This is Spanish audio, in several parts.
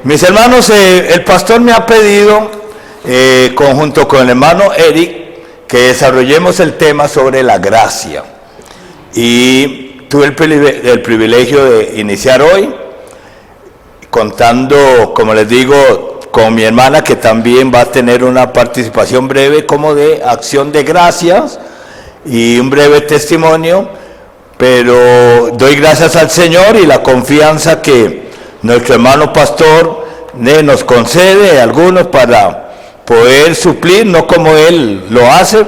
Mis hermanos, el pastor me ha pedido, conjunto con el hermano Eric, que desarrollemos el tema sobre la gracia. Y tuve el privilegio de iniciar hoy, contando, como les digo, con mi hermana, que también va a tener una participación breve como de acción de gracias y un breve testimonio, pero doy gracias al Señor y la confianza que nuestro hermano pastor nos concede a algunos para poder suplir, no como él lo hace,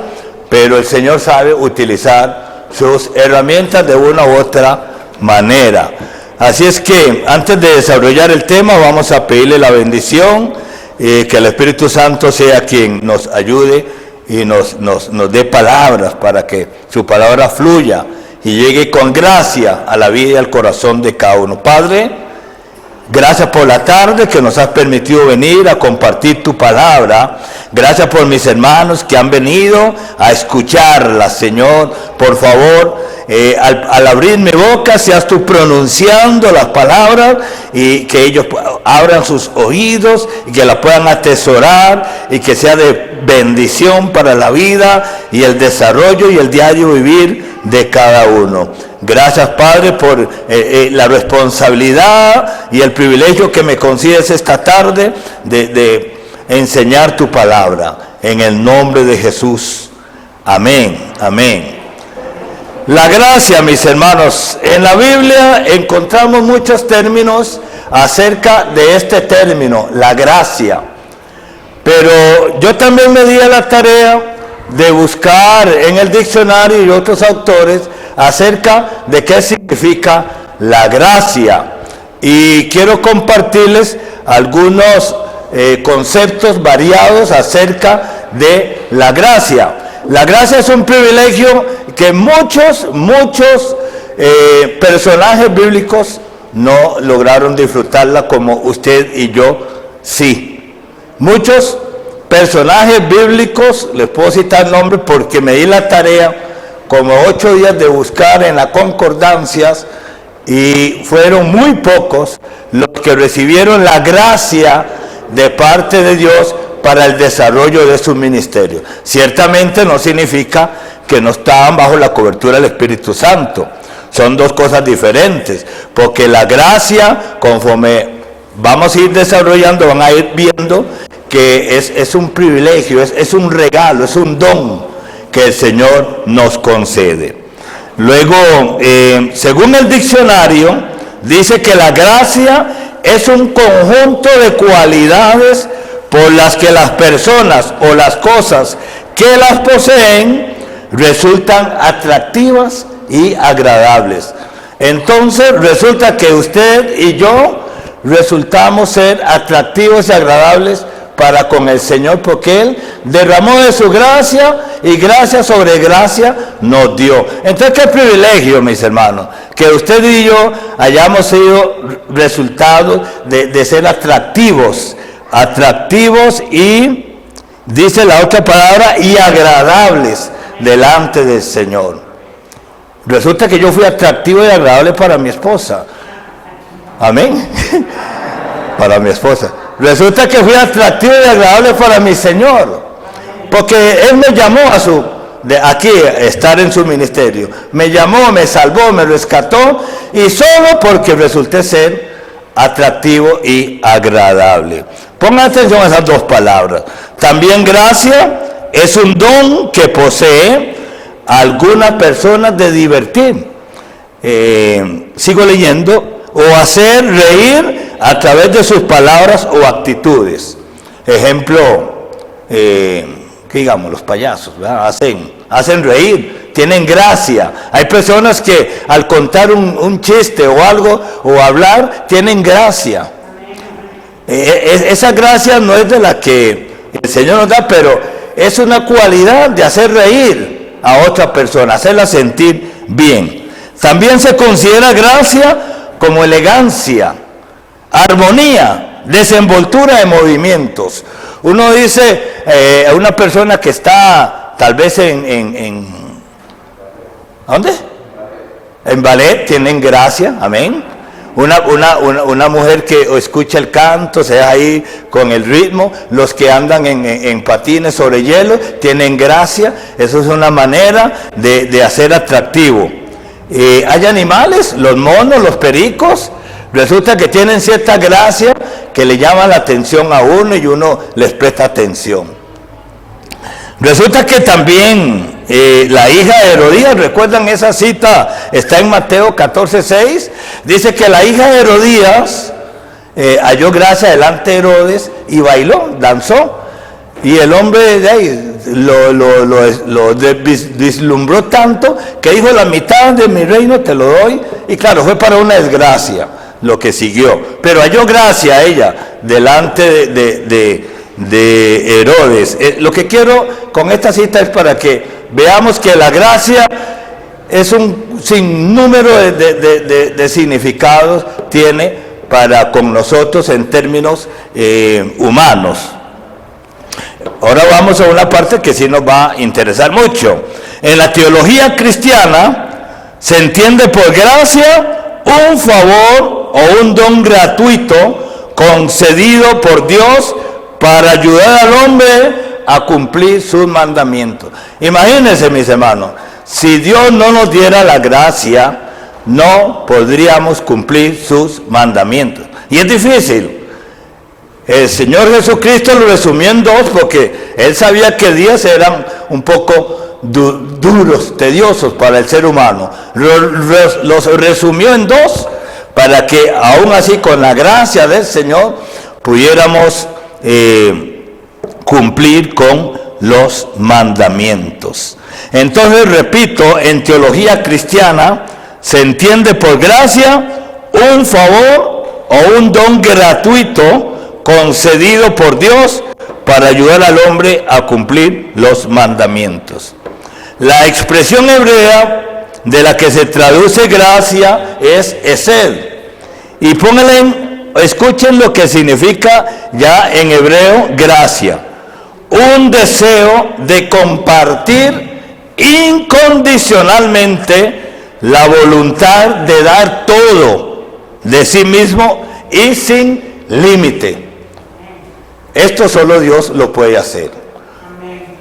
pero el Señor sabe utilizar sus herramientas de una u otra manera. Así es que antes de desarrollar el tema vamos a pedirle la bendición, que el Espíritu Santo sea quien nos ayude y nos dé palabras para que su palabra fluya y llegue con gracia a la vida y al corazón de cada uno. Padre, gracias por la tarde que nos has permitido venir a compartir tu palabra. Gracias por mis hermanos que han venido a escucharla, Señor. Por favor, al abrir mi boca, seas tú pronunciando las palabras y que ellos abran sus oídos y que las puedan atesorar y que sea de bendición para la vida y el desarrollo y el diario vivir de cada uno. Gracias, Padre, por la responsabilidad y el privilegio que me concedes esta tarde de enseñar tu palabra. En el nombre de Jesús. Amén, amén. La gracia, mis hermanos. En la Biblia encontramos muchos términos acerca de este término, la gracia. Pero yo también me di a la tarea de buscar en el diccionario y otros autores acerca de qué significa la gracia. Y quiero compartirles algunos conceptos variados acerca de la gracia. La gracia es un privilegio que muchos personajes bíblicos no lograron disfrutarla como usted y yo sí. Muchos personajes bíblicos, les puedo citar nombres porque me di la tarea como 8 días de buscar en las concordancias y fueron muy pocos los que recibieron la gracia de parte de Dios para el desarrollo de su ministerio. Ciertamente no significa que no estaban bajo la cobertura del Espíritu Santo. Son dos cosas diferentes, porque la gracia, conforme vamos a ir desarrollando, van a ir viendo que es un privilegio, es un regalo, es un don que el Señor nos concede. Luego, según el diccionario, dice que la gracia es un conjunto de cualidades por las que las personas o las cosas que las poseen resultan atractivas y agradables. Entonces, resulta que usted y yo resultamos ser atractivos y agradables para con el Señor, porque Él derramó de su gracia y gracia sobre gracia nos dio. Entonces, qué privilegio, mis hermanos, que usted y yo hayamos sido resultados de ser atractivos y, dice la otra palabra, y agradables delante del Señor. Resulta que yo fui atractivo y agradable para mi esposa. Amén. Para mi esposa. Resulta que fui atractivo y agradable para mi Señor, porque Él me llamó aquí estar en su ministerio. Me llamó, me salvó, me rescató, y solo porque resulté ser atractivo y agradable. Pongan atención a esas dos palabras. También gracia es un don que posee algunas personas de divertir. Sigo leyendo. O hacer reír a través de sus palabras o actitudes. Ejemplo, digamos, los payasos, ¿verdad? Hacen reír, tienen gracia. Hay personas que al contar un chiste o algo, o hablar, tienen gracia. Esa gracia no es de la que el Señor nos da, pero es una cualidad de hacer reír a otra persona, hacerla sentir bien. También se considera gracia como elegancia, armonía, desenvoltura de movimientos. Uno dice a una persona que está tal vez ¿dónde? En ballet, tienen gracia, amén. una mujer que escucha el canto, se deja ahí con el ritmo. Los que andan en patines sobre hielo tienen gracia. Eso es una manera de hacer atractivo. Hay animales, los monos, los pericos, resulta que tienen cierta gracia que le llaman la atención a uno y uno les presta atención. Resulta que también la hija de Herodías, ¿recuerdan esa cita? Está en Mateo 14:6. Dice que la hija de Herodías halló gracia delante de Herodes y bailó, danzó. Y el hombre de ahí lo vislumbró tanto que dijo: la mitad de mi reino te lo doy. Y claro, fue para una desgracia lo que siguió. Pero halló gracia a ella delante de Herodes. Lo que quiero con esta cita es para que veamos que la gracia es un sinnúmero de significados tiene para con nosotros en términos humanos. Ahora vamos a una parte que sí nos va a interesar mucho. En la teología cristiana se entiende por gracia un favor o un don gratuito concedido por Dios para ayudar al hombre a cumplir sus mandamientos. Imagínense, mis hermanos, si Dios no nos diera la gracia, no podríamos cumplir sus mandamientos. Y es difícil. El Señor Jesucristo lo resumió en dos, porque Él sabía que 10 eran un poco duros, tediosos para el ser humano. Los resumió en dos, para que aún así con la gracia del Señor pudiéramos cumplir con los mandamientos. Entonces, repito, en teología cristiana se entiende por gracia un favor o un don gratuito concedido por Dios para ayudar al hombre a cumplir los mandamientos. La expresión hebrea de la que se traduce gracia es hesed. Y escuchen lo que significa ya en hebreo gracia: un deseo de compartir incondicionalmente la voluntad de dar todo de sí mismo y sin límite. Esto solo Dios lo puede hacer.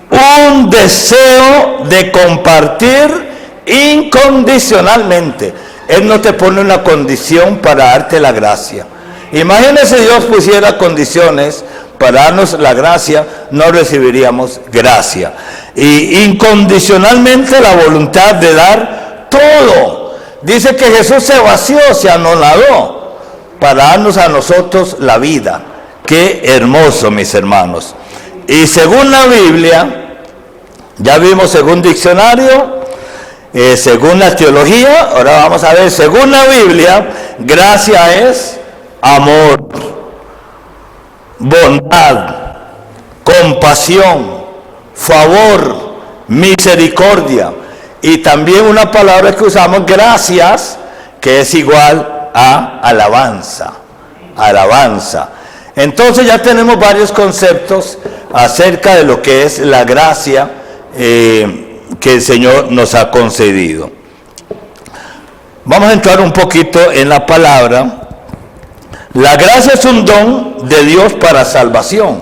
Un deseo de compartir incondicionalmente. Él no te pone una condición para darte la gracia. Imagínense, Dios pusiera condiciones para darnos la gracia, no recibiríamos gracia. Y incondicionalmente la voluntad de dar todo. Dice que Jesús se vació, se anonadó para darnos a nosotros la vida. Qué hermoso, mis hermanos. Y según la Biblia, ya vimos según diccionario, según la teología, ahora vamos a ver, según la Biblia, gracia es amor, bondad, compasión, favor, misericordia. Y también una palabra que usamos, gracias, que es igual a alabanza. Alabanza. Entonces ya tenemos varios conceptos acerca de lo que es la gracia que el Señor nos ha concedido. Vamos a entrar un poquito en la palabra. La gracia es un don de Dios para salvación.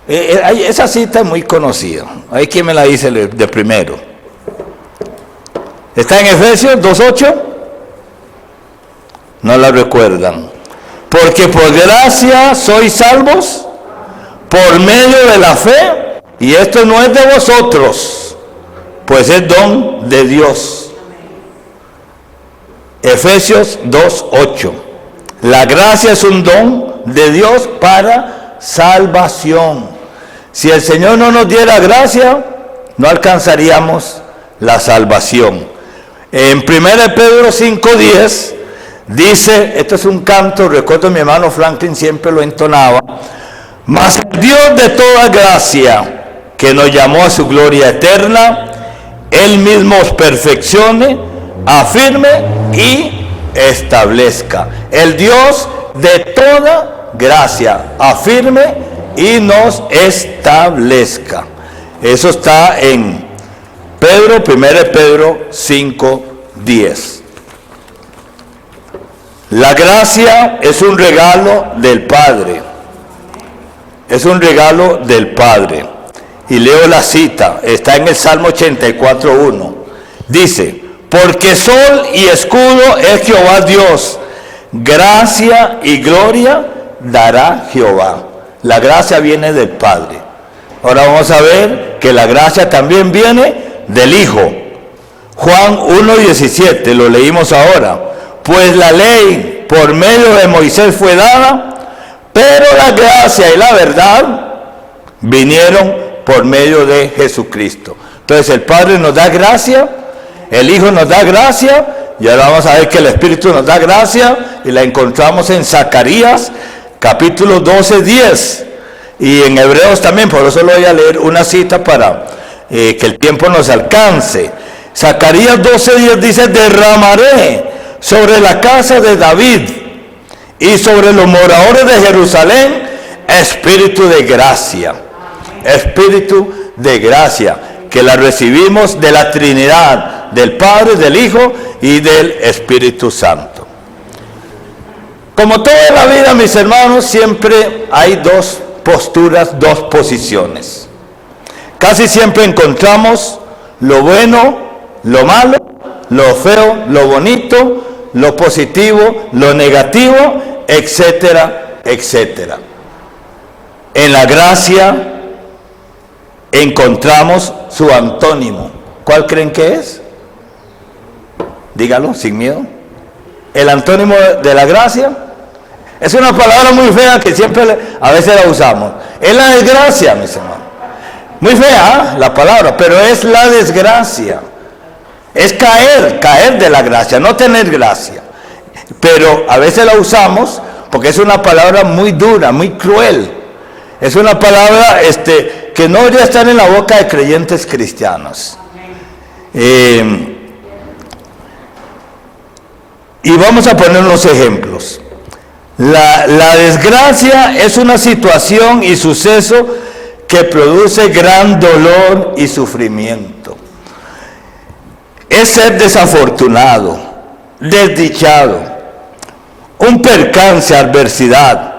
Esa cita es muy conocida. Hay quien me la dice de primero. ¿Está en Efesios 2:8? No la recuerdan. Porque por gracia sois salvos por medio de la fe, y esto no es de vosotros, pues es don de Dios. Efesios 2:8. La gracia es un don de Dios para salvación. Si el Señor no nos diera gracia, no alcanzaríamos la salvación. En 1 Pedro 5:10 dice, esto es un canto, recuerdo mi hermano Franklin siempre lo entonaba: mas el Dios de toda gracia, que nos llamó a su gloria eterna, Él mismo os perfeccione, afirme y establezca. El Dios de toda gracia, afirme y nos establezca. Eso está en 1 Pedro 5:10. La gracia es un regalo del Padre. Es un regalo del Padre. Y leo la cita, está en el Salmo 84:1. Dice, porque sol y escudo es Jehová Dios, gracia y gloria dará Jehová. La gracia viene del Padre. Ahora vamos a ver que la gracia también viene del Hijo. Juan 1:17, lo leímos ahora. Pues la ley por medio de Moisés fue dada, pero la gracia y la verdad vinieron por medio de Jesucristo. Entonces el Padre nos da gracia, el Hijo nos da gracia, y ahora vamos a ver que el Espíritu nos da gracia, y la encontramos en Zacarías capítulo 12:10, y en Hebreos también. Por eso le voy a leer una cita para que el tiempo nos alcance. Zacarías 12:10 dice, derramaré sobre la casa de David y sobre los moradores de Jerusalén espíritu de gracia. Espíritu de gracia, que la recibimos de la Trinidad, del Padre, del Hijo y del Espíritu Santo. Como toda la vida, mis hermanos, siempre hay dos posturas, dos posiciones. Casi siempre encontramos lo bueno, lo malo, lo feo, lo bonito, lo positivo, lo negativo, etcétera, etcétera. En la gracia encontramos su antónimo. ¿Cuál creen que es? Dígalo sin miedo. El antónimo de la gracia es una palabra muy fea que siempre a veces la usamos. Es la desgracia, mis hermanos. Muy fea, la palabra, pero es la desgracia. Es caer de la gracia, no tener gracia. Pero a veces la usamos porque es una palabra muy dura, muy cruel. Es una palabra que no debería estar en la boca de creyentes cristianos. Y vamos a poner unos ejemplos. La desgracia es una situación y suceso que produce gran dolor y sufrimiento. Es ser desafortunado, desdichado, un percance, adversidad.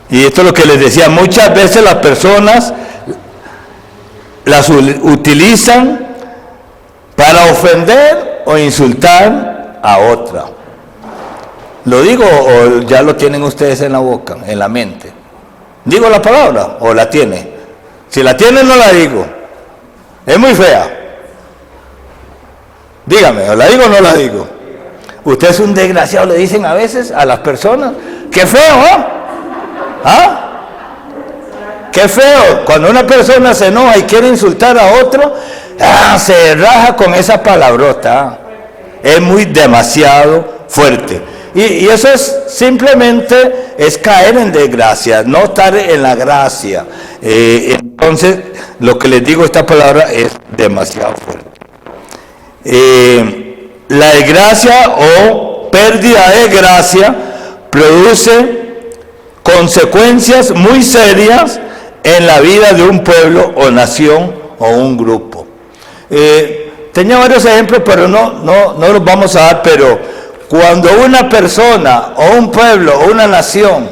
Y esto es lo que les decía, muchas veces las personas las utilizan para ofender o insultar a otra. ¿Lo digo o ya lo tienen ustedes en la boca, en la mente? ¿Digo la palabra o la tiene? Si la tiene, no la digo. Es muy fea. Dígame, ¿o la digo o no la digo? Usted es un desgraciado, le dicen a veces a las personas. ¡Qué feo! ¿Ah? ¡Qué feo! Cuando una persona se enoja y quiere insultar a otro, se raja con esa palabrota. Es muy demasiado fuerte. Y eso es simplemente es caer en desgracia, no estar en la gracia. Entonces, lo que les digo, esta palabra es demasiado fuerte. La desgracia o pérdida de gracia produce consecuencias muy serias en la vida de un pueblo o nación o un grupo. Tenía varios ejemplos, pero no los vamos a dar, pero cuando una persona o un pueblo o una nación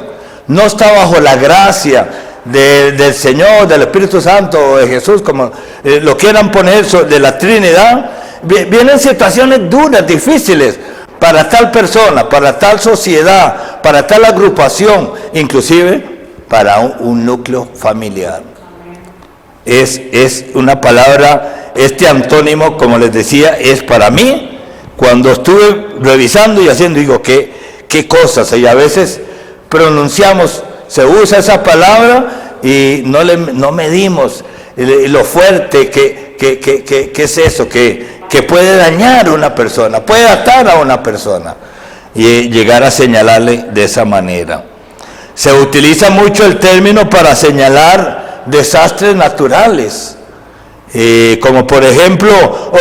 no está bajo la gracia del Señor, del Espíritu Santo o de Jesús, como lo quieran poner, de la Trinidad, vienen situaciones duras, difíciles para tal persona, para tal sociedad, para tal agrupación, inclusive para un núcleo familiar. Es una palabra, este antónimo, como les decía, es para mí. Cuando estuve revisando y haciendo, digo, ¿qué cosas? Y a veces pronunciamos, se usa esa palabra y no medimos lo fuerte que es eso, que puede dañar a una persona, puede atar a una persona y llegar a señalarle de esa manera. Se utiliza mucho el término para señalar desastres naturales. Como por ejemplo,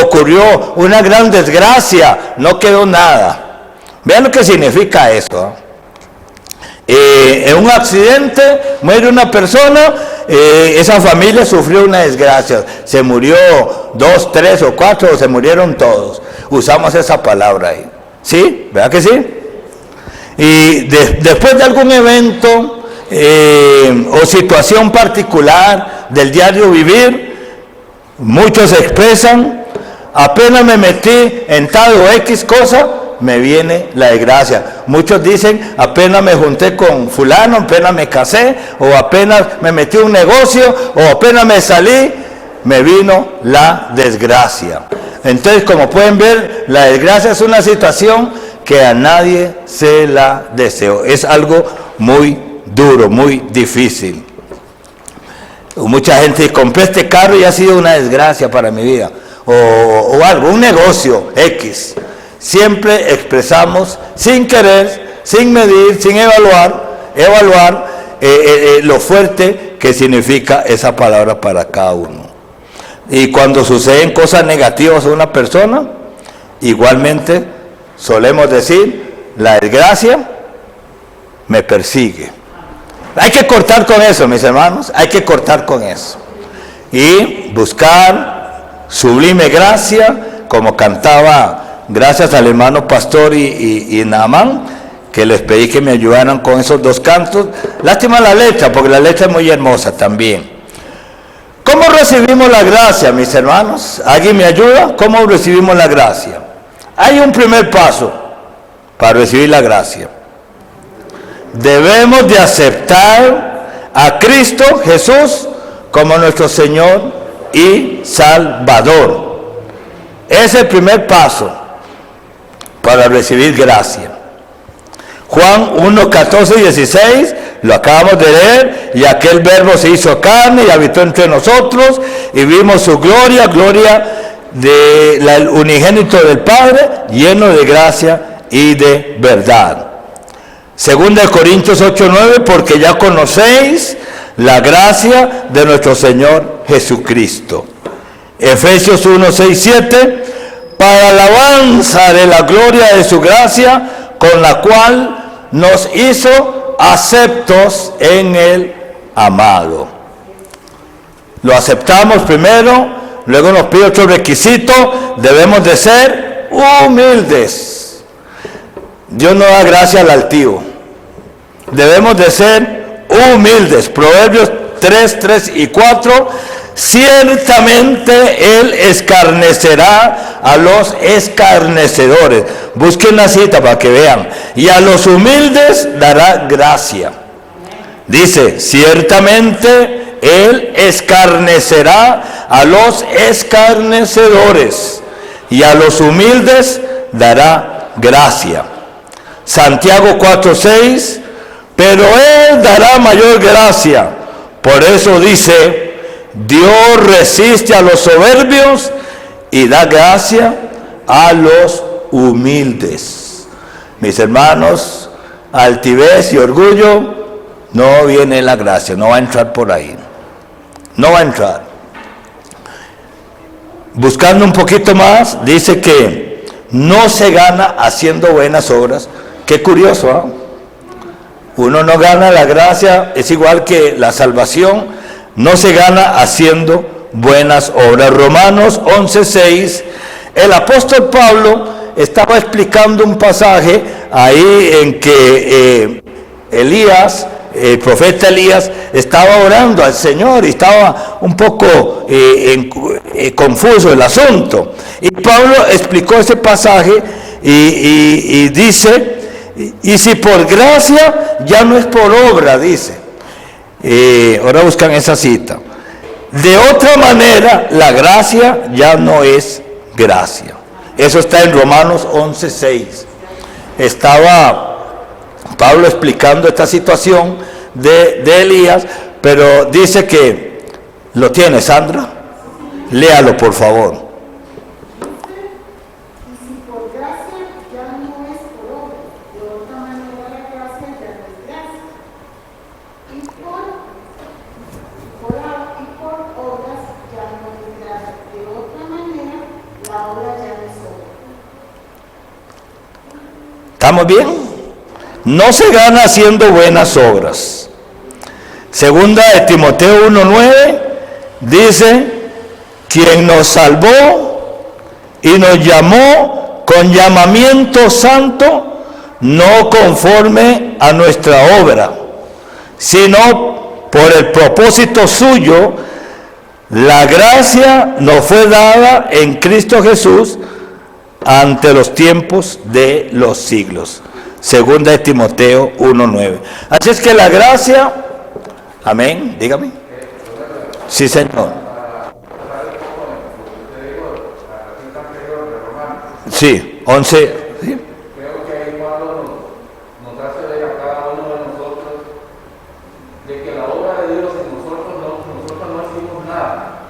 ocurrió una gran desgracia, no quedó nada. Vean lo que significa eso. En un accidente muere una persona, esa familia sufrió una desgracia, se murió 2, 3 o 4, o se murieron todos. Usamos esa palabra ahí. ¿Sí? ¿Verdad que sí? Y después de algún evento o situación particular del diario vivir, muchos expresan, apenas me metí en tal o X cosa, me viene la desgracia. Muchos dicen, apenas me junté con fulano, apenas me casé, o apenas me metí en un negocio, o apenas me salí, me vino la desgracia. Entonces, como pueden ver, la desgracia es una situación que a nadie se la deseó. Es algo muy duro, muy difícil. Mucha gente dice, compré este carro y ha sido una desgracia para mi vida. O algo, un negocio X. Siempre expresamos sin querer, sin medir, sin evaluar lo fuerte que significa esa palabra para cada uno. Y cuando suceden cosas negativas a una persona, igualmente solemos decir, la desgracia me persigue. Hay que cortar con eso, mis hermanos, hay que cortar con eso. Y buscar sublime gracia, como cantaba, gracias al hermano Pastor y Naamán, que les pedí que me ayudaran con esos dos cantos. Lástima la letra, porque la letra es muy hermosa también. ¿Cómo recibimos la gracia, mis hermanos? ¿Alguien me ayuda? ¿Cómo recibimos la gracia? Hay un primer paso para recibir la gracia. Debemos de aceptar a Cristo Jesús como nuestro Señor y Salvador. Es el primer paso para recibir gracia. Juan 1, 14 y 16, lo acabamos de leer, y aquel verbo se hizo carne y habitó entre nosotros, y vimos su gloria, gloria del unigénito del Padre, lleno de gracia y de verdad. Segunda de Corintios 8, 9, porque ya conocéis la gracia de nuestro Señor Jesucristo. Efesios 1, 6, 7, para alabanza de la gloria de su gracia, con la cual nos hizo aceptos en el amado. Lo aceptamos primero, luego nos pide otro requisito, debemos de ser humildes. Dios no da gracia al altivo. Debemos de ser humildes. Proverbios 3, 3 y 4, ciertamente Él escarnecerá a los escarnecedores. Busquen la cita para que vean. Y a los humildes dará gracia. Dice, ciertamente Él escarnecerá a los escarnecedores y a los humildes dará gracia. Santiago 4, 6, pero Él dará mayor gracia. Por eso dice, Dios resiste a los soberbios y da gracia a los humildes. Mis hermanos, altivez y orgullo, no viene la gracia, no va a entrar por ahí. No va a entrar. Buscando un poquito más, dice que no se gana haciendo buenas obras. Qué curioso, ¿eh? Uno no gana la gracia, es igual que la salvación, no se gana haciendo buenas obras. Romanos 11:6, el apóstol Pablo estaba explicando un pasaje ahí en que Elías, el profeta Elías, estaba orando al Señor y estaba un poco confuso el asunto. Y Pablo explicó ese pasaje y dice, y si por gracia, ya no es por obra, dice. Ahora buscan esa cita. De otra manera, la gracia ya no es gracia. Eso está en Romanos 11:6. Estaba Pablo explicando esta situación de Elías, pero dice que, ¿lo tiene, Sandra? Léalo, por favor. ¿Estamos bien? No se gana haciendo buenas obras. Segunda de Timoteo 1:9 dice, quien nos salvó y nos llamó con llamamiento santo, no conforme a nuestra obra, sino por el propósito suyo. La gracia nos fue dada en Cristo Jesús ante los tiempos de los siglos. Segunda de Timoteo 1:9. Así es que la gracia, amén, dígame. Sí, Señor. Sí, 11. ¿Sí? Creo que ahí Pablo nos hace ver a cada uno de nosotros de que la obra de Dios en nosotros no hicimos nada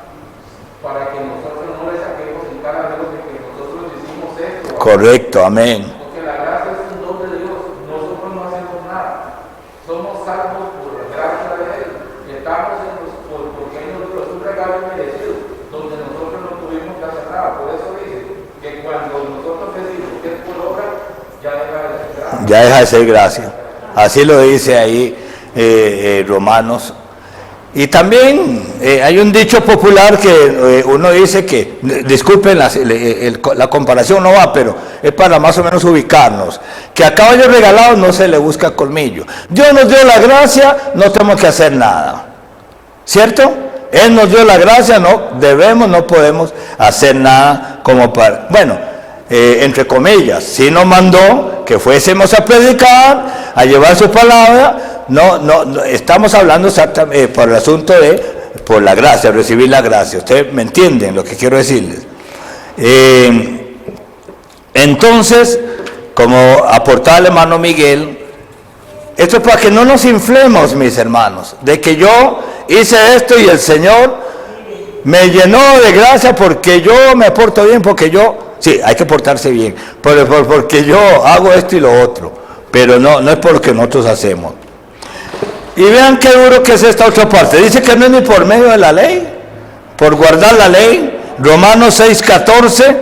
para que nosotros no le saquemos en cara a Dios de que nosotros hicimos esto. Correcto, amén. Porque la gracia es un don de Dios, nosotros no hacemos nada, somos salvos por la gracia de Él, estamos porque Él nos dio un regalo merecido, donde nosotros no tuvimos que hacer nada. Por eso dice que cuando nosotros decimos que es por obra, ya deja de ser gracia. Ya deja de ser gracia. Así lo dice ahí Romanos. Y también hay un dicho popular que uno dice que, disculpen la comparación no va, pero es para más o menos ubicarnos, que a caballo regalado no se le busca colmillo. Dios nos dio la gracia, no tenemos que hacer nada, ¿cierto? Él nos dio la gracia, no podemos hacer nada como para, bueno, entre comillas, sí nos mandó que fuésemos a predicar, a llevar su palabra. No, estamos hablando exactamente por el asunto por la gracia, recibir la gracia. Ustedes me entienden lo que quiero decirles. Entonces, como aportaba el hermano Miguel, esto es para que no nos inflemos, mis hermanos, de que yo hice esto y el Señor me llenó de gracia porque yo me porto bien, porque yo, sí, hay que portarse bien, porque yo hago esto y lo otro, pero no es por lo que nosotros hacemos. Y vean qué duro que es esta otra parte. Dice que no es ni por medio de la ley, por guardar la ley. Romanos 6:14.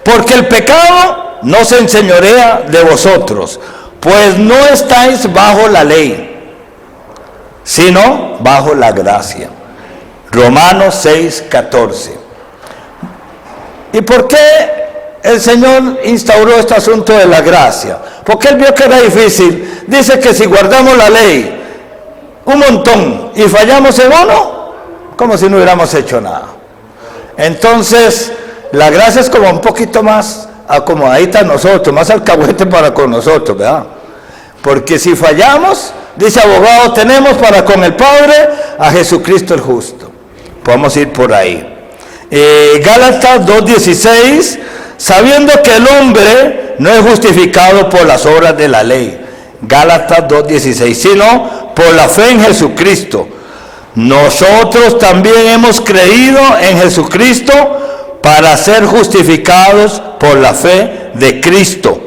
Porque el pecado no se enseñorea de vosotros, pues no estáis bajo la ley, sino bajo la gracia. Romanos 6:14. ¿Y por qué el Señor instauró este asunto de la gracia? Porque Él vio que era difícil. Dice que si guardamos la ley un montón y fallamos en uno, como si no hubiéramos hecho nada. Entonces la gracia es como un poquito más acomodadita a nosotros, más alcahuete para con nosotros, ¿verdad? Porque si fallamos, dice abogado tenemos para con el Padre a Jesucristo el justo. Podemos ir por ahí. Gálatas 2:16, sabiendo que el hombre no es justificado por las obras de la ley. Gálatas 2:16, sino por la fe en Jesucristo. Nosotros también hemos creído en Jesucristo para ser justificados por la fe de Cristo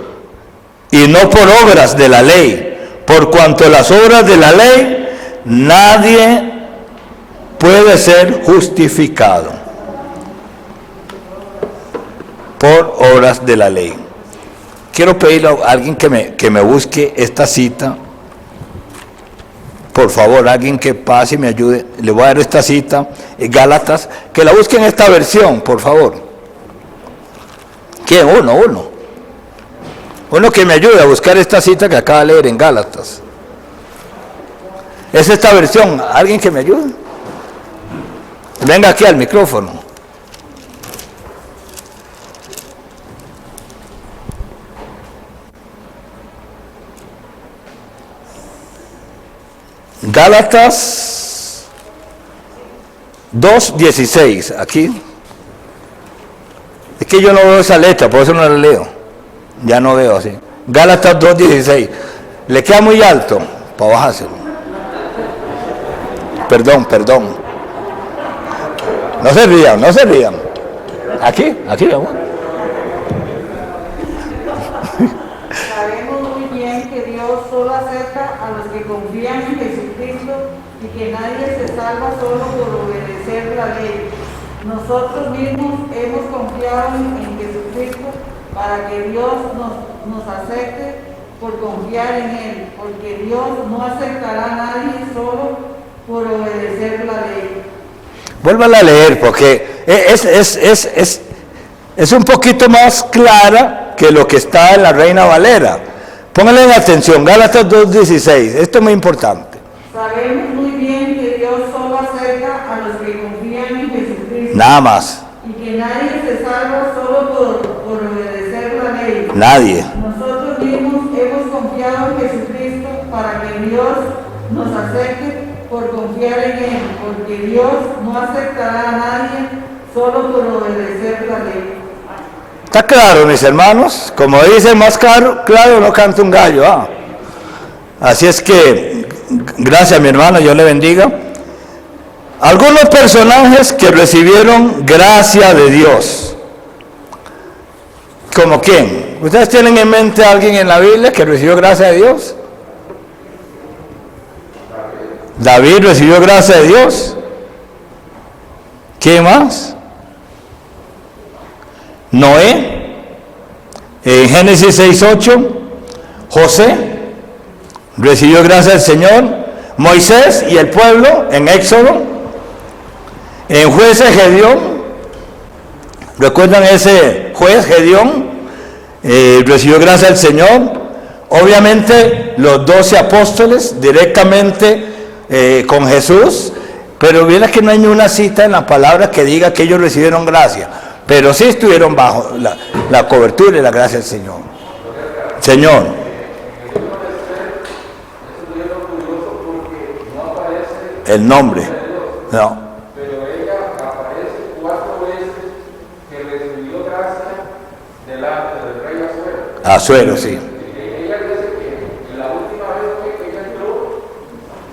y no por obras de la ley, por cuanto las obras de la ley nadie puede ser justificado por obras de la ley. Quiero pedirle a alguien que me busque esta cita. Por favor, alguien que pase y me ayude. Le voy a dar esta cita, Gálatas, que la busque en esta versión, por favor. ¿Quién? Uno que me ayude a buscar esta cita que acaba de leer en Gálatas. Es esta versión. ¿Alguien que me ayude? Venga aquí al micrófono. Gálatas 2:16, aquí. Es que yo no veo esa letra, por eso no la leo. Ya no veo así. Gálatas 2:16. Le queda muy alto para bajárselo. Perdón. No se rían. Aquí, amor. Sabemos muy bien que Dios solo acepta a los que confían en Jesucristo y que nadie se salva solo por obedecer la ley. Nosotros mismos hemos confiado en Jesucristo para que Dios nos acepte por confiar en Él, porque Dios no aceptará a nadie solo por obedecer la ley. Vuélvala a leer porque es un poquito más clara que lo que está en la Reina Valera, Pónganle atención, Gálatas 2:16, esto es muy importante. Sabemos muy bien que Dios solo acerca a los que confían en Jesucristo. Nada más, Y que nadie se salva solo por obedecer la ley. nadie. Nosotros mismos hemos confiado en Jesucristo para que Dios nos acepte por confiar en Él, porque Dios no aceptará a nadie solo por obedecer la ley. ¿Está claro, mis hermanos? Como dice más claro no canta un gallo. Así es que, gracias mi hermano, Dios le bendiga. Algunos personajes que recibieron gracia de Dios. ¿Como quién? ¿Ustedes tienen en mente a alguien en la Biblia que recibió gracia de Dios? David recibió gracia de Dios. ¿Quién más? Noé, en Génesis 6:8, José recibió gracia del Señor, Moisés y el pueblo en Éxodo, en Jueces Gedeón, ¿recuerdan ese juez Gedeón? Recibió gracia del Señor, obviamente los 12 apóstoles directamente con Jesús, pero mira que no hay ni una cita en la palabra que diga que ellos recibieron gracia. Pero sí estuvieron bajo la cobertura y la gracia del Señor. Señor. El nombre. No. Pero ella aparece 4 veces que recibió gracia delante del rey Asuero. Asuero, sí. Ella dice que la última vez que ella entró,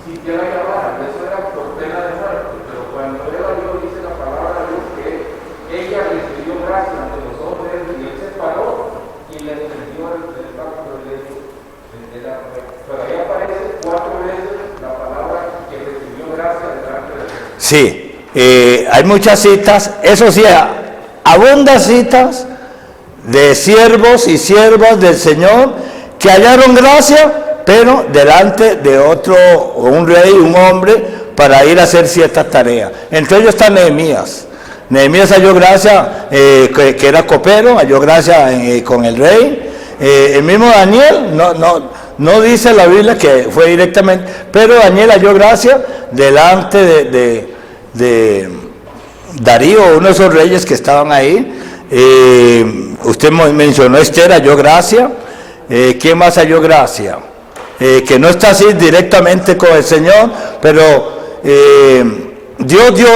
sintió la llamada, eso era por pena de muerte. Pero cuando ella dice la palabra de Dios que ella recibió gracia ante los hombres y él se paró y le entendió el pacto de ley. Pero ahí aparece 4 veces la palabra que recibió gracia delante de Dios. Sí, hay muchas citas, eso sí, abundan citas de siervos y siervas del Señor que hallaron gracia, pero delante de otro, un rey, un hombre, para ir a hacer ciertas tareas. Entre ellos está Nehemías. Nehemías halló gracia, que era copero, halló gracia con el rey. El mismo Daniel, no dice la Biblia que fue directamente, pero Daniel halló gracia delante de Darío, uno de esos reyes que estaban ahí. Usted mencionó Esther, halló gracia. ¿Quién más halló gracia? Que no está así directamente con el Señor, pero Dios dio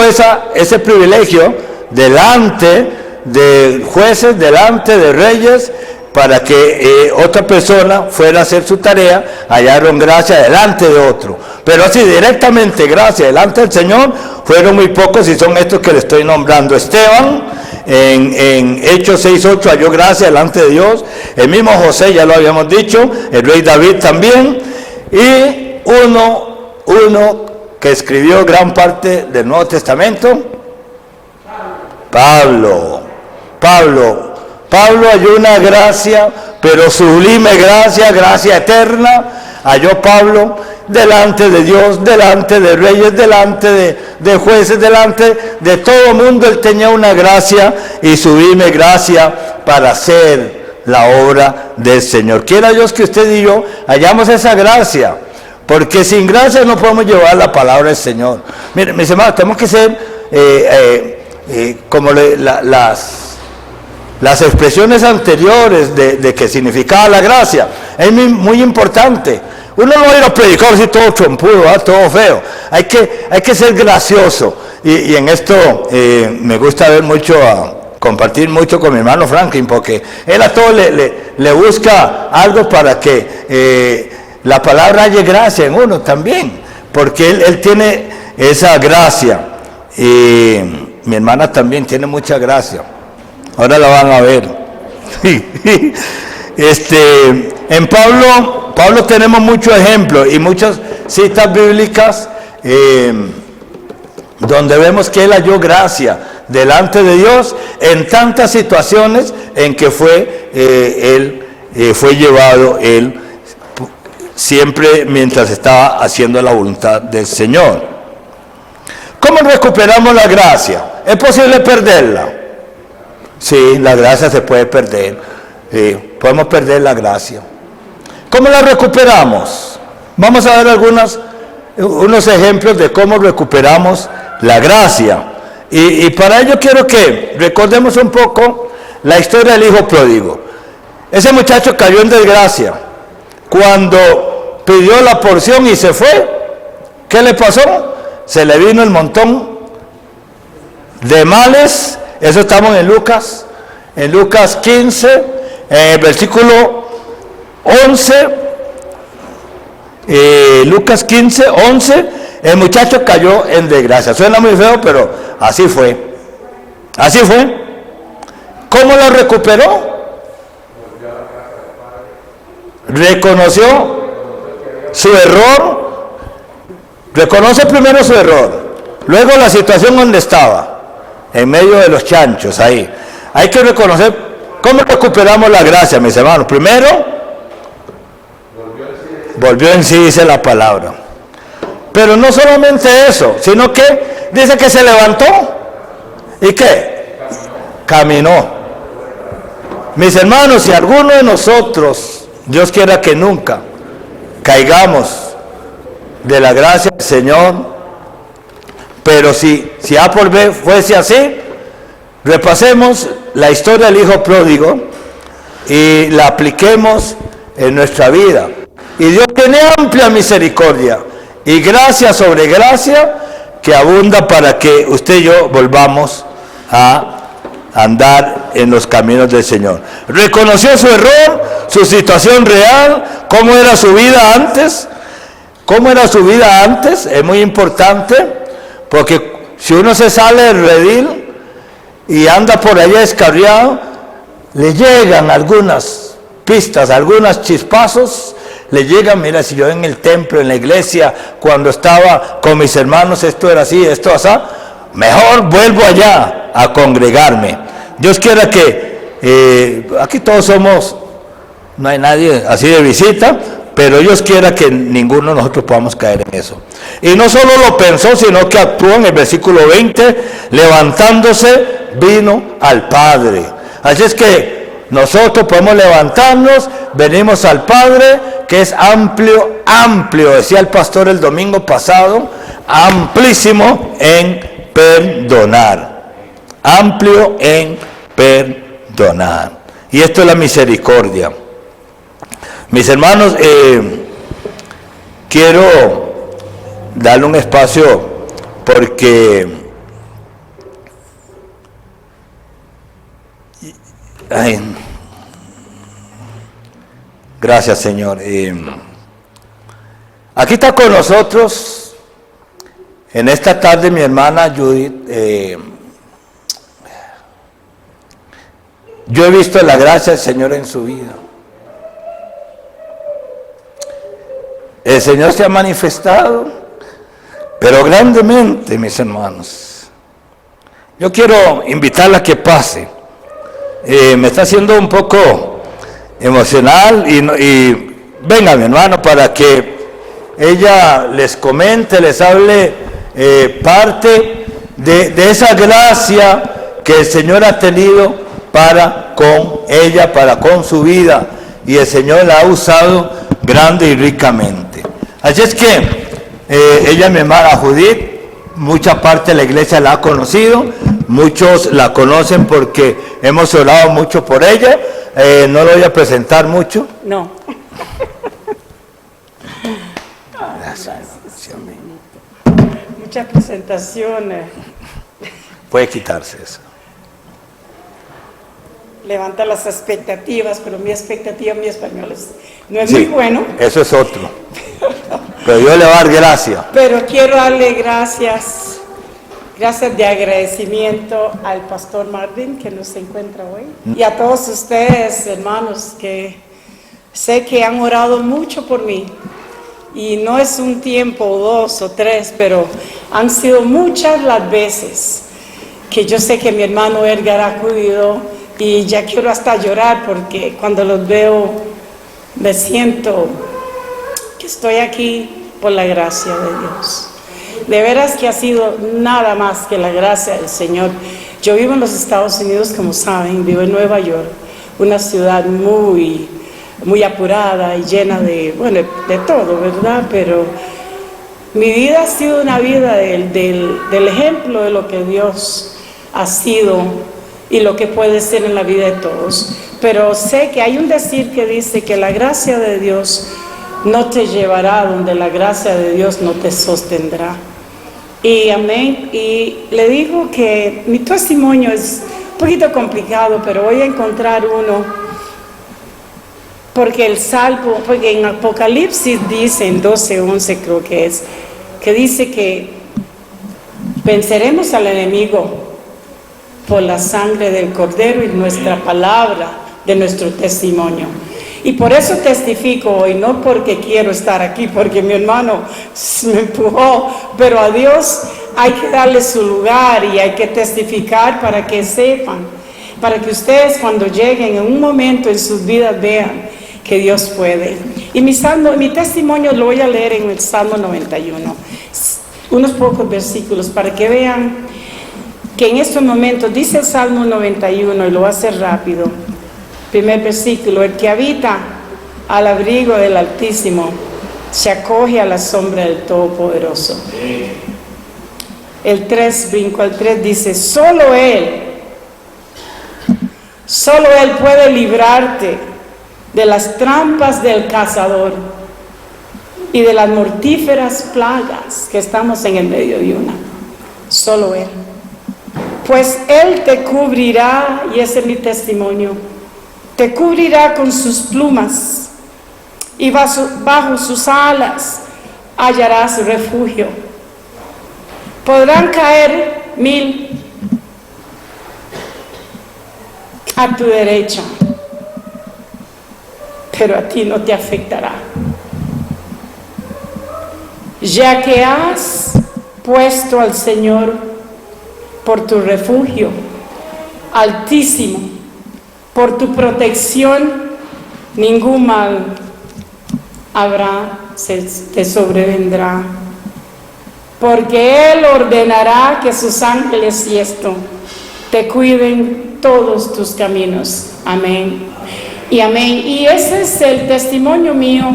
ese privilegio delante de jueces, delante de reyes, para que otra persona fuera a hacer su tarea. Hallaron gracia delante de otro, pero así directamente gracia delante del Señor fueron muy pocos, y son estos que le estoy nombrando. Esteban en Hechos 6:8 halló gracia delante de Dios. El mismo José, ya lo habíamos dicho, el rey David también, y uno que escribió gran parte del Nuevo Testamento, Pablo halló una gracia, pero sublime gracia, gracia eterna, halló Pablo delante de Dios, delante de reyes, delante de jueces, delante de todo el mundo. Él tenía una gracia y sublime gracia para hacer la obra del Señor. Quiera Dios que usted y yo hallamos esa gracia, porque sin gracia no podemos llevar la palabra del Señor. Miren, mis hermanos, tenemos que ser como las expresiones anteriores de que significaba la gracia. Es muy importante. Uno no va a ir a predicar así todo trompudo, todo feo. Hay que ser gracioso. Y en esto me gusta ver mucho, compartir mucho con mi hermano Franklin, porque él a todo le busca algo para que la palabra halle gracia en uno también, porque él tiene esa gracia. Y mi hermana también tiene mucha gracia. Ahora la van a ver. En Pablo tenemos muchos ejemplos y muchas citas bíblicas donde vemos que él halló gracia delante de Dios en tantas situaciones en que fue llevado él siempre mientras estaba haciendo la voluntad del Señor. ¿Cómo recuperamos la gracia? ¿Es posible perderla? Sí, la gracia se puede perder. Podemos perder la gracia. ¿Cómo la recuperamos? Vamos a ver unos ejemplos de cómo recuperamos la gracia. Y para ello quiero que recordemos un poco la historia del hijo pródigo. Ese muchacho cayó en desgracia. Cuando pidió la porción y se fue, ¿qué le pasó? Se le vino el montón de males. Eso estamos en Lucas 15, en el versículo 11, Lucas 15, 11, el muchacho cayó en desgracia. Suena muy feo, pero así fue. Así fue. ¿Cómo lo recuperó? Reconoció su error. Reconoce primero su error, luego la situación donde estaba, en medio de los chanchos ahí. Hay que reconocer cómo recuperamos la gracia, mis hermanos. Primero, volvió en sí, dice la palabra. Pero no solamente eso, sino que dice que se levantó. ¿Y qué? Caminó. Mis hermanos, si alguno de nosotros, Dios quiera que nunca caigamos de la gracia del Señor, pero si A por B fuese así, repasemos la historia del hijo pródigo y la apliquemos en nuestra vida. Y Dios tiene amplia misericordia y gracia sobre gracia que abunda para que usted y yo volvamos a andar en los caminos del Señor. Reconoció su error, su situación real, cómo era su vida antes. ¿Cómo era su vida antes? Es muy importante, porque si uno se sale del redil y anda por allá descarriado, le llegan algunas pistas, algunos chispazos, le llegan. Mira, si yo en el templo, en la iglesia, cuando estaba con mis hermanos, esto era así, esto así, mejor vuelvo allá a congregarme. Dios quiera que aquí todos somos, no hay nadie así de visita, pero Dios quiera que ninguno de nosotros podamos caer en eso. Y no solo lo pensó, sino que actuó. En el versículo 20, levantándose, vino al Padre. Así es que nosotros podemos levantarnos, venimos al Padre, que es amplio, decía el pastor el domingo pasado, amplísimo en perdonar. Amplio en perdonar. Y esto es la misericordia. Mis hermanos, quiero darle un espacio porque gracias, Señor. Aquí está con nosotros en esta tarde mi hermana Judith. Yo he visto la gracia del Señor en su vida. El Señor se ha manifestado, pero grandemente, mis hermanos. Yo quiero invitarla a que pase. Me está haciendo un poco emocional y venga, mi hermano, para que ella les comente, les hable parte de esa gracia que el Señor ha tenido para con ella, para con su vida, y el Señor la ha usado grande y ricamente. Así es que ella, mi hermana Judith, mucha parte de la iglesia la ha conocido, muchos la conocen porque hemos orado mucho por ella. No lo voy a presentar mucho. No. Gracias. Muchas presentaciones. Puede quitarse eso. Levanta las expectativas, pero mi expectativa, mi español no es muy bueno. Eso es otro. Pero Dios le va a dar gracia. Pero quiero darle gracias de agradecimiento al pastor Marvin, que nos encuentra hoy, y a todos ustedes, hermanos, que sé que han orado mucho por mí. Y no es un tiempo, 2 o 3, pero han sido muchas las veces que yo sé que mi hermano Edgar ha acudido. Y ya quiero hasta llorar porque cuando los veo me siento que estoy aquí por la gracia de Dios. De veras que ha sido nada más que la gracia del Señor. Yo vivo en los Estados Unidos, como saben, vivo en Nueva York, una ciudad muy muy apurada y llena de, bueno, de todo, ¿verdad? Pero mi vida ha sido una vida del ejemplo de lo que Dios ha sido y lo que puede ser en la vida de todos. Pero sé que hay un decir que dice que la gracia de Dios no te llevará donde la gracia de Dios no te sostendrá. Y amén. Y le digo que mi testimonio es un poquito complicado, pero voy a encontrar uno, porque en Apocalipsis dice, en 12:11 creo que es, que dice que venceremos al enemigo por la sangre del Cordero y nuestra palabra de nuestro testimonio. Y por eso testifico hoy, no porque quiero estar aquí, porque mi hermano me empujó, pero a Dios hay que darle su lugar y hay que testificar para que sepan, para que ustedes cuando lleguen en un momento en sus vidas vean que Dios puede. Y mi testimonio lo voy a leer en el Salmo 91, unos pocos versículos para que vean que en estos momentos dice el Salmo 91, y lo voy a hacer rápido. Primer versículo: el que habita al abrigo del Altísimo se acoge a la sombra del Todopoderoso. El 3, brinco al 3, dice: solo Él puede librarte de las trampas del cazador y de las mortíferas plagas que estamos en el medio de una. Solo Él. Pues Él te cubrirá, y ese es mi testimonio, te cubrirá con sus plumas, y bajo sus alas hallarás refugio. Podrán caer 1000 a tu derecha, pero a ti no te afectará. Ya que has puesto al Señor por tu refugio, Altísimo, por tu protección, ningún mal te sobrevendrá, porque Él ordenará que sus ángeles te cuiden todos tus caminos. Amén y amén. Y ese es el testimonio mío,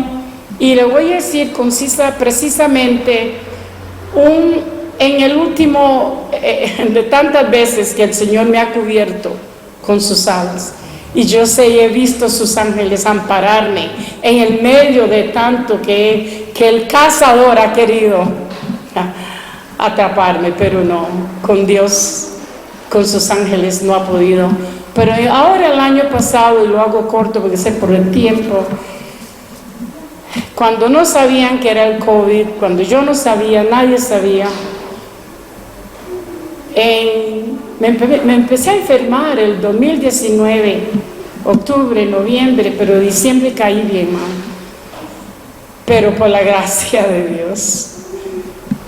y le voy a decir precisamente en el último de tantas veces que el Señor me ha cubierto con sus alas, y yo he visto sus ángeles ampararme en el medio de tanto que el cazador ha querido atraparme, pero no, con Dios, con sus ángeles no ha podido. Pero ahora el año pasado, y lo hago corto porque sé por el tiempo, cuando no sabían que era el COVID, cuando yo no sabía, nadie sabía, me empecé a enfermar el 2019, octubre, noviembre, pero diciembre caí bien mal. Pero por la gracia de Dios,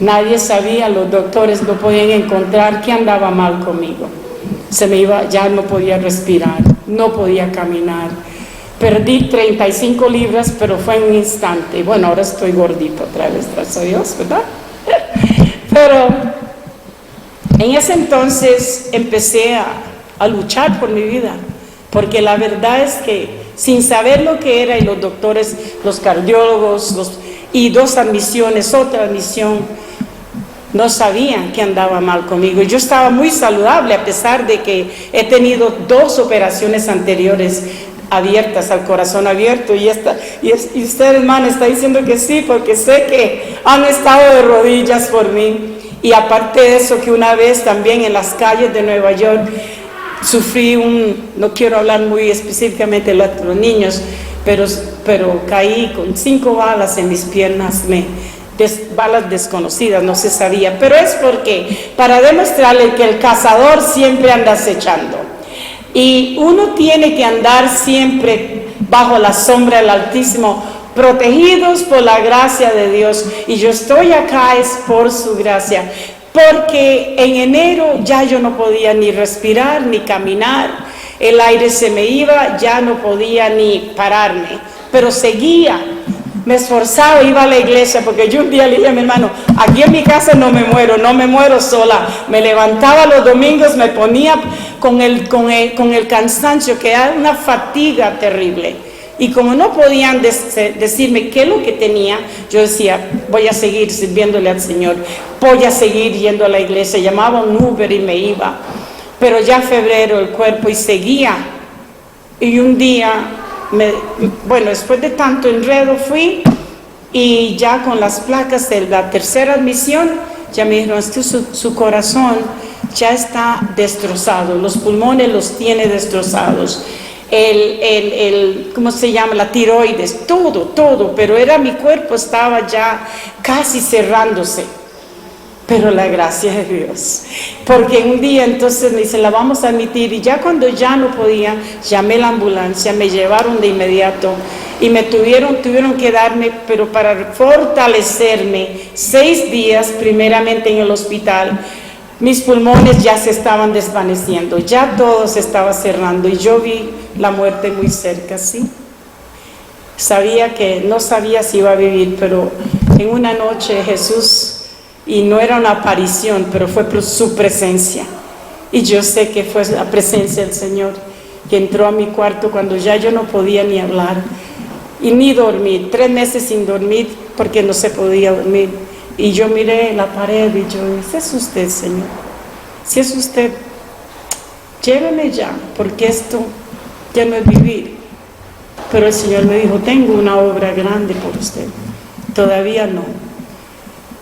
nadie sabía, los doctores no podían encontrar qué andaba mal conmigo. Ya no podía respirar, no podía caminar. Perdí 35 libras, pero fue en un instante. Bueno, ahora estoy gordito otra vez, gracias a Dios, ¿verdad? Pero en ese entonces empecé a luchar por mi vida, porque la verdad es que sin saber lo que era, y los doctores, los cardiólogos, y 2 admisiones, otra admisión, no sabían que andaba mal conmigo. Yo estaba muy saludable, a pesar de que he tenido 2 operaciones anteriores abiertas, al corazón abierto, y usted, hermana, está diciendo que sí, porque sé que han estado de rodillas por mí. Y aparte de eso, que una vez también en las calles de Nueva York sufrí no quiero hablar muy específicamente de los niños, pero caí con 5 balas en mis piernas, balas desconocidas, no se sabía, pero es porque para demostrarle que el cazador siempre anda acechando, y uno tiene que andar siempre bajo la sombra del Altísimo, protegidos por la gracia de Dios. Y yo estoy acá es por su gracia, porque en enero ya yo no podía ni respirar ni caminar, el aire se me iba, ya no podía ni pararme, pero seguía. Me esforzaba, iba a la iglesia, porque yo un día le dije a mi hermano: aquí en mi casa no me muero sola. Me levantaba los domingos, me ponía con el cansancio, que era una fatiga terrible. Y como no podían decirme qué es lo que tenía, yo decía, voy a seguir sirviéndole al Señor, voy a seguir yendo a la iglesia. Llamaba un Uber y me iba. Pero ya febrero el cuerpo y seguía. Y un día, después de tanto enredo fui, y ya con las placas de la tercera admisión, ya me dijeron, es que su corazón ya está destrozado, los pulmones los tiene destrozados, ¿cómo se llama? La tiroides, todo, pero mi cuerpo estaba ya casi cerrándose. Pero la gracia de Dios, porque un día entonces me dice, la vamos a admitir, y ya cuando ya no podía, llamé a la ambulancia, me llevaron de inmediato, y me tuvieron que darme, pero para fortalecerme, 6 días primeramente en el hospital. Mis pulmones ya se estaban desvaneciendo, ya todo se estaba cerrando, y yo vi la muerte muy cerca, ¿sí? No sabía si iba a vivir, pero en una noche Jesús, y no era una aparición, pero fue por su presencia, y yo sé que fue la presencia del Señor que entró a mi cuarto cuando ya yo no podía ni hablar y ni dormir, 3 meses sin dormir porque no se podía dormir. Y yo miré la pared y yo dije, si es usted, Señor, si es usted, lléveme ya, porque esto ya no es vivir. Pero el Señor me dijo, tengo una obra grande por usted, todavía no.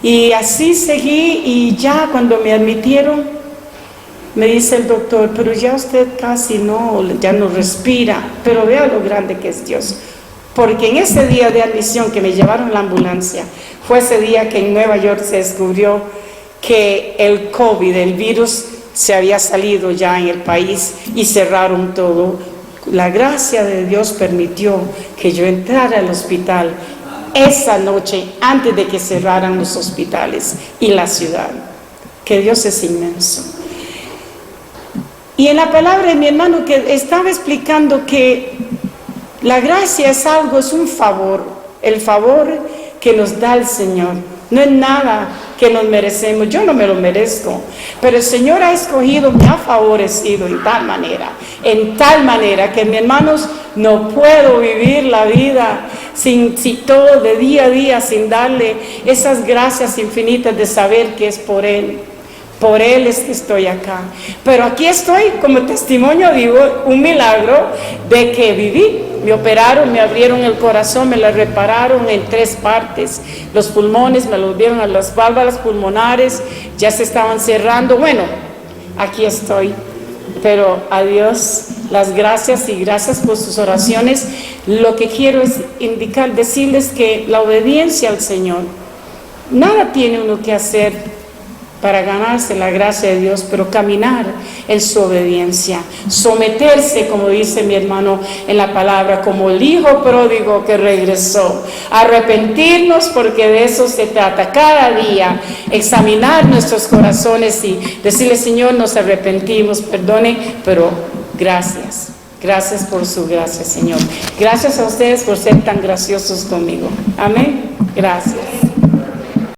Y así seguí, y ya cuando me admitieron, me dice el doctor, pero ya usted casi ya no respira, pero vea lo grande que es Dios. Porque en ese día de admisión que me llevaron a la ambulancia, fue ese día que en Nueva York se descubrió que el COVID, el virus, se había salido ya en el país y cerraron todo. La gracia de Dios permitió que yo entrara al hospital esa noche antes de que cerraran los hospitales y la ciudad. Que Dios es inmenso. Y en la palabra de mi hermano que estaba explicando que la gracia es un favor, el favor que nos da el Señor. No es nada que nos merecemos, yo no me lo merezco, pero el Señor ha escogido, me ha favorecido en tal manera que, mis hermanos, no puedo vivir la vida sin todo de día a día, sin darle esas gracias infinitas de saber que es por Él. Por Él es que estoy acá. Pero aquí estoy como testimonio, digo, un milagro de que viví. Me operaron, me abrieron el corazón, me lo repararon en 3 partes. Los pulmones me los dieron a las válvulas pulmonares, ya se estaban cerrando. Bueno, aquí estoy. Pero a Dios las gracias, y gracias por sus oraciones. Lo que quiero es decirles que la obediencia al Señor, nada tiene uno que hacer para ganarse la gracia de Dios, pero caminar en su obediencia, someterse, como dice mi hermano en la palabra, como el hijo pródigo que regresó, arrepentirnos, porque de eso se trata, cada día examinar nuestros corazones y decirle, Señor, nos arrepentimos, perdone, pero gracias por su gracia, Señor. Gracias a ustedes por ser tan graciosos conmigo. Amén. Gracias.